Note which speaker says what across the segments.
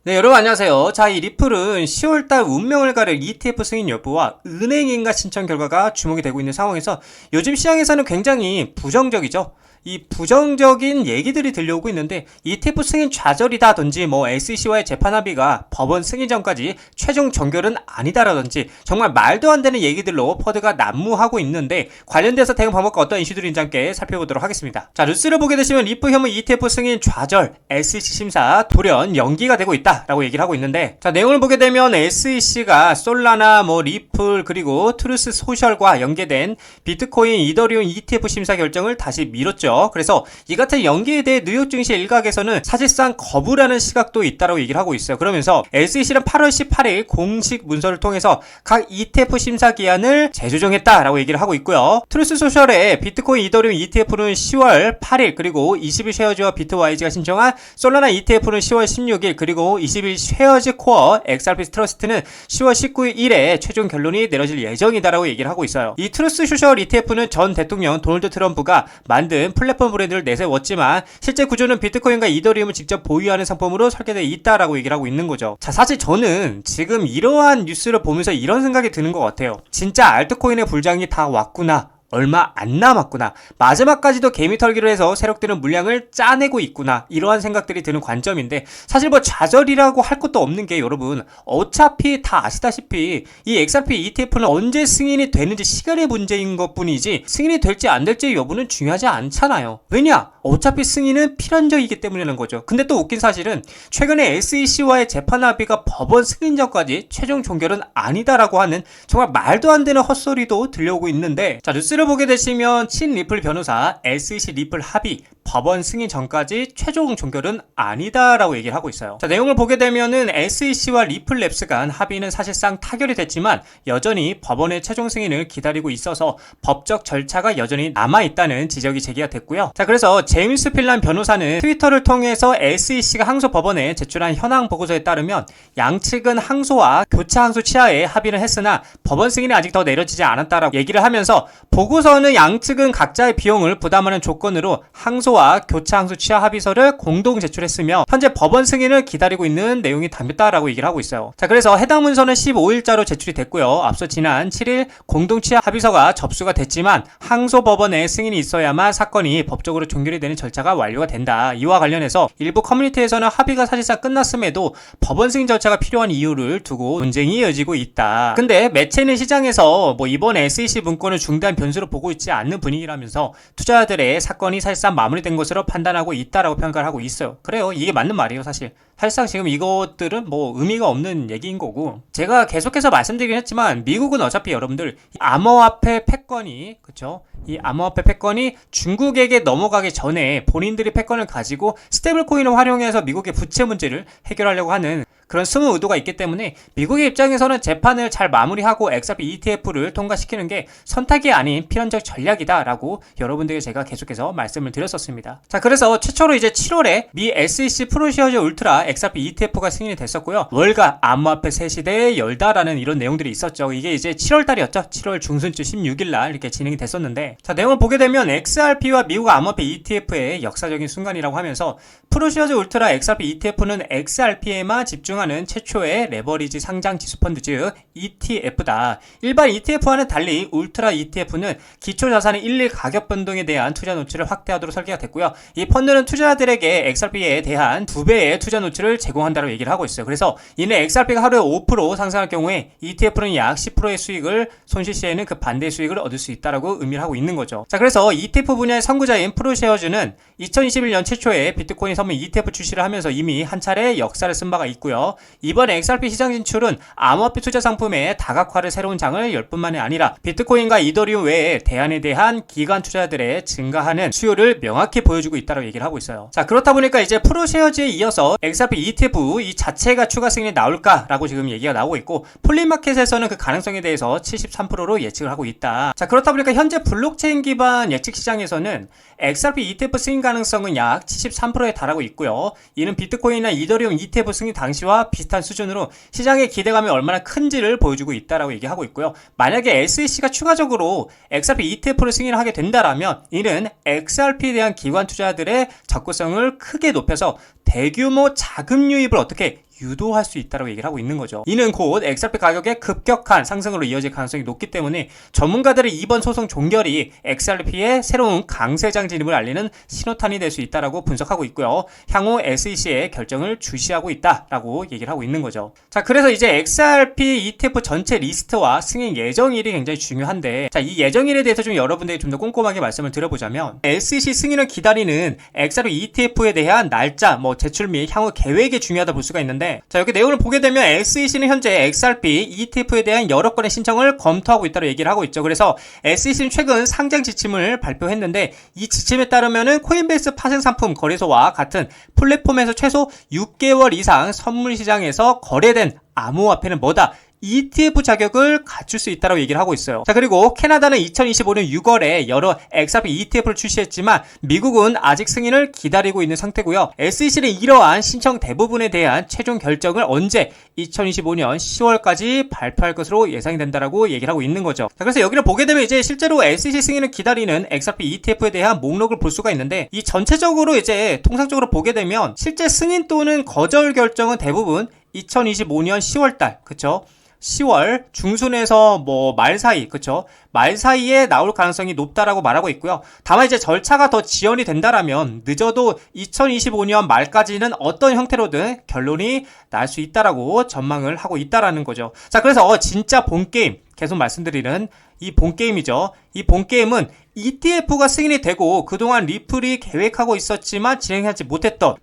Speaker 1: 네, 여러분 안녕하세요. 자, 이 리플은 10월달 운명을 가릴 ETF 승인 여부와 은행인가 신청 결과가 주목이 되고 있는 상황에서 요즘 시장에서는 굉장히 부정적이죠. 이 부정적인 얘기들이 들려오고 있는데 ETF 승인 좌절이다든지 SEC와의 재판 합의가 법원 승인 전까지 최종 종결은 아니다라든지 정말 말도 안 되는 얘기들로 퍼드가 난무하고 있는데 관련돼서 대응 방법과 어떤 이슈들인지 함께 살펴보도록 하겠습니다. 자, 뉴스를 보게 되시면 리플 혐의 ETF 승인 좌절, SEC 심사 돌연 연기가 되고 있다라고 얘기를 하고 있는데, 자, 내용을 보게 되면 SEC가 솔라나 리플 그리고 트루스 소셜과 연계된 비트코인, 이더리움 ETF 심사 결정을 다시 미뤘죠. 그래서 이 같은 연기에 대해 뉴욕 증시 일각에서는 사실상 거부라는 시각도 있다고 얘기를 하고 있어요. 그러면서 SEC는 8월 18일 공식 문서를 통해서 각 ETF 심사 기한을 재조정했다라고 얘기를 하고 있고요. 트루스 소셜의 비트코인, 이더리움 ETF는 10월 8일 그리고 20일 쉐어즈와 비트와이즈가 신청한 솔라나 ETF는 10월 16일 그리고 20일 쉐어즈 코어 XRP 트러스트는 10월 19일에 최종 결론이 내려질 예정이다라고 얘기를 하고 있어요. 이 트루스 소셜 ETF는 전 대통령 도널드 트럼프가 만든 플랫폼 브랜드를 내세웠지만 실제 구조는 비트코인과 이더리움을 직접 보유하는 상품으로 설계되어 있다라고 얘기를 하고 있는 거죠. 자, 사실 저는 지금 이러한 뉴스를 보면서 이런 생각이 드는 것 같아요. 진짜 알트코인의 불장이 다 왔구나. 얼마 안 남았구나. 마지막까지도 개미 털기를 해서 세력들은 물량을 짜내고 있구나. 이러한 생각들이 드는 관점인데, 사실 좌절이라고 할 것도 없는 게, 여러분 어차피 다 아시다시피 이 XRP ETF는 언제 승인이 되는지 시간의 문제인 것 뿐이지 승인이 될지 안 될지 여부는 중요하지 않잖아요. 왜냐? 어차피 승인은 필연적이기 때문이라는 거죠. 근데 또 웃긴 사실은 최근에 SEC와의 재판 합의가 법원 승인 전까지 최종 종결은 아니다라고 하는 정말 말도 안 되는 헛소리도 들려오고 있는데, 자, 뉴스를 보게 되시면 친 리플 변호사 SEC 리플 합의 법원 승인 전까지 최종 종결은 아니다라고 얘기를 하고 있어요. 자, 내용을 보게 되면은 SEC와 리플랩스 간 합의는 사실상 타결이 됐지만 여전히 법원의 최종 승인을 기다리고 있어서 법적 절차가 여전히 남아있다는 지적이 제기가 됐고요. 자, 그래서 제임스 필란 변호사는 트위터를 통해서 SEC가 항소 법원에 제출한 현황 보고서에 따르면 양측은 항소와 교차 항소 취하에 합의를 했으나 법원 승인이 아직 더 내려지지 않았다라고 얘기를 하면서, 보고서는 양측은 각자의 비용을 부담하는 조건으로 항소와 교차 항소 취하 합의서를 공동 제출했으며 현재 법원 승인을 기다리고 있는 내용이 담겼다라고 얘기를 하고 있어요. 자, 그래서 해당 문서는 15일자로 제출이 됐고요. 앞서 지난 7일 공동 취하 합의서가 접수가 됐지만 항소 법원의 승인이 있어야만 사건이 법적으로 종결이 되는 절차가 완료가 된다. 이와 관련해서 일부 커뮤니티에서는 합의가 사실상 끝났음에도 법원 승인 절차가 필요한 이유를 두고 논쟁이 이어지고 있다. 근데 매체는 시장에서 이번 SEC 문건을 중대한 변수로 보고 있지 않는 분위기라면서 투자자들의 사건이 사실상 마무리된 것으로 판단하고 있다라고 평가를 하고 있어요. 그래요. 이게 맞는 말이에요, 사실. 사실상 지금 이것들은 의미가 없는 얘기인 거고, 제가 계속해서 말씀드리긴 했지만 미국은 어차피 여러분들 암호화폐 패권이, 그쵸? 이 암호화폐 패권이 중국에게 넘어가기 전에 본인들이 패권을 가지고 스테이블 코인을 활용해서 미국의 부채 문제를 해결하려고 하는 그런 숨은 의도가 있기 때문에 미국의 입장에서는 재판을 잘 마무리하고 XRP ETF를 통과시키는 게 선택이 아닌 필연적 전략이다라고 여러분들에게 제가 계속해서 말씀을 드렸었습니다. 자, 그래서 최초로 이제 7월에 미 SEC 프로시어즈 울트라 XRP ETF가 승인이 됐었고요. 월가 암호화폐 새 시대에 열다라는 이런 내용들이 있었죠. 이게 이제 7월달이었죠. 7월 중순쯤 16일날 이렇게 진행이 됐었는데, 자, 내용을 보게 되면 XRP와 미국 암호화폐 ETF의 역사적인 순간이라고 하면서 프로시어즈 울트라 XRP ETF는 XRP에만 집중하는 최초의 레버리지 상장 지수 펀드, 즉 ETF다. 일반 ETF와는 달리 울트라 ETF는 기초 자산의 일일 가격 변동에 대한 투자 노출을 확대하도록 설계가 됐고요. 이 펀드는 투자자들에게 XRP에 대한 2배의 투자 노출을 제공한다고 얘기를 하고 있어요. 그래서 이는 XRP가 하루에 5% 상승할 경우에 ETF는 약 10%의 수익을, 손실 시에는 그 반대의 수익을 얻을 수 있다라고 의미를 하고 있는 거죠. 자, 그래서 ETF 분야의 선구자인 프로쉐어즈는 2021년 최초에 비트코인 선물 ETF 출시를 하면서 이미 한 차례 역사를 쓴 바가 있고요. 이번 XRP 시장 진출은 암호화폐 투자 상품의 다각화를 새로운 장을 열 뿐만이 아니라 비트코인과 이더리움 외에 대안에 대한 기관 투자들의 증가하는 수요를 명확히 보여주고 있다고 얘기를 하고 있어요. 자, 그렇다 보니까 이제 프로쉐어즈에 이어서 XRP ETF 이 자체가 추가 승인이 나올까라고 지금 얘기가 나오고 있고, 폴리마켓에서는 그 가능성에 대해서 73%로 예측을 하고 있다. 자, 그렇다 보니까 현재 블록체인 기반 예측 시장에서는 XRP ETF 승인 가능성은 약 73%에 달하고 있고요. 이는 비트코인이나 이더리움 ETF 승인 당시와 비슷한 수준으로 시장의 기대감이 얼마나 큰지를 보여주고 있다라고 얘기하고 있고요. 만약에 SEC가 추가적으로 XRP ETF를 승인을 하게 된다라면 이는 XRP에 대한 기관 투자들의 접근성을 크게 높여서 대규모 자금 유입을 어떻게 유도할 수 있다고 얘기를 하고 있는 거죠. 이는 곧 XRP 가격의 급격한 상승으로 이어질 가능성이 높기 때문에 전문가들의 이번 소송 종결이 XRP의 새로운 강세장 진입을 알리는 신호탄이 될 수 있다라고 분석하고 있고요. 향후 SEC의 결정을 주시하고 있다라고 얘기를 하고 있는 거죠. 자, 그래서 이제 XRP ETF 전체 리스트와 승인 예정일이 굉장히 중요한데, 자, 이 예정일에 대해서 좀 여러분들이 좀 더 꼼꼼하게 말씀을 드려보자면, SEC 승인을 기다리는 XRP ETF에 대한 날짜, 제출 및 향후 계획이 중요하다 볼 수가 있는데, 자, 여기 내용을 보게 되면 SEC는 현재 XRP ETF에 대한 여러 건의 신청을 검토하고 있다고 얘기를 하고 있죠. 그래서 SEC는 최근 상장 지침을 발표했는데, 이 지침에 따르면은 코인베이스 파생 상품 거래소와 같은 플랫폼에서 최소 6개월 이상 선물 시장에서 거래된 암호화폐는 뭐다? ETF 자격을 갖출 수 있다고 얘기를 하고 있어요. 자, 그리고 캐나다는 2025년 6월에 여러 XRP ETF를 출시했지만 미국은 아직 승인을 기다리고 있는 상태고요. SEC는 이러한 신청 대부분에 대한 최종 결정을 언제 2025년 10월까지 발표할 것으로 예상이 된다라고 얘기를 하고 있는 거죠. 자, 그래서 여기를 보게 되면 이제 실제로 SEC 승인을 기다리는 XRP ETF에 대한 목록을 볼 수가 있는데, 이 전체적으로 이제 통상적으로 보게 되면 실제 승인 또는 거절 결정은 대부분 2025년 10월달, 그쵸? 10월 중순에서 말 사이, 그쵸? 말 사이에 나올 가능성이 높다라고 말하고 있고요. 다만 이제 절차가 더 지연이 된다라면 늦어도 2025년 말까지는 어떤 형태로든 결론이 날 수 있다라고 전망을 하고 있다라는 거죠. 자, 그래서 진짜 본게임, 계속 말씀드리는 이 본게임이죠. 이 본게임은 ETF가 승인이 되고 그동안 리플이 계획하고 있었지만 진행하지 못했던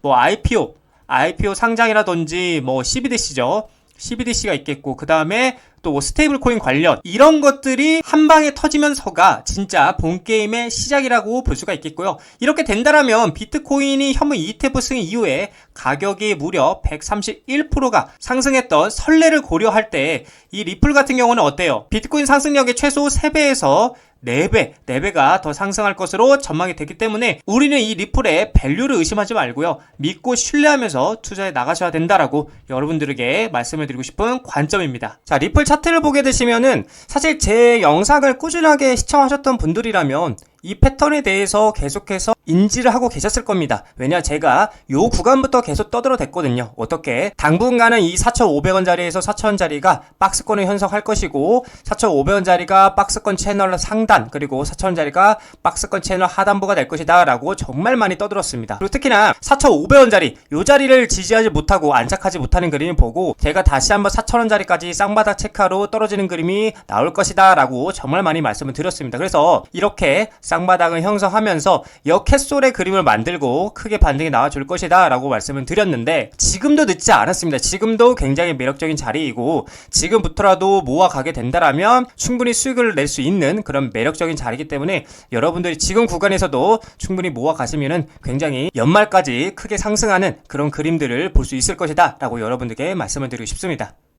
Speaker 1: IPO 상장이라든지 CBDC죠. CBDC가 있겠고, 그 다음에 또 스테이블 코인 관련 이런 것들이 한 방에 터지면서가 진짜 본게임의 시작이라고 볼 수가 있겠고요. 이렇게 된다라면 비트코인이 현물 ETF 승인 이후에 가격이 무려 131%가 상승했던 선례를 고려할 때 이 리플 같은 경우는 어때요? 비트코인 상승력의 최소 3배에서 4배가 더 상승할 것으로 전망이 되기 때문에 우리는 이 리플의 밸류를 의심하지 말고요. 믿고 신뢰하면서 투자해 나가셔야 된다라고 여러분들에게 말씀을 드리고 싶은 관점입니다. 자, 리플 차트를 보게 되시면은 사실 제 영상을 꾸준하게 시청하셨던 분들이라면 이 패턴에 대해서 계속해서 인지를 하고 계셨을 겁니다. 왜냐, 제가 요 구간부터 계속 떠들어댔거든요. 어떻게? 당분간은 이 4,500원짜리에서 4,000원짜리가 박스권을 형성할 것이고 4,500원짜리가 박스권 채널 상단, 그리고 4,000원짜리가 박스권 채널 하단부가 될 것이다 라고 정말 많이 떠들었습니다. 그리고 특히나 4,500원짜리 요 자리를 지지하지 못하고 안착하지 못하는 그림을 보고 제가 다시 한번 4,000원짜리까지 쌍바닥 체크하로 떨어지는 그림이 나올 것이다 라고 정말 많이 말씀을 드렸습니다. 그래서 이렇게 쌍바닥을 형성하면서 역햇솔의 그림을 만들고 크게 반등이 나와줄 것이다 라고 말씀을 드렸는데, 지금도 늦지 않았습니다. 지금도 굉장히 매력적인 자리이고 지금부터라도 모아가게 된다라면 충분히 수익을 낼 수 있는 그런 매력적인 자리이기 때문에 여러분들이 지금 구간에서도 충분히 모아가시면은 굉장히 연말까지 크게 상승하는 그런 그림들을 볼 수 있을 것이다 라고 여러분들께 말씀을 드리고 싶습니다.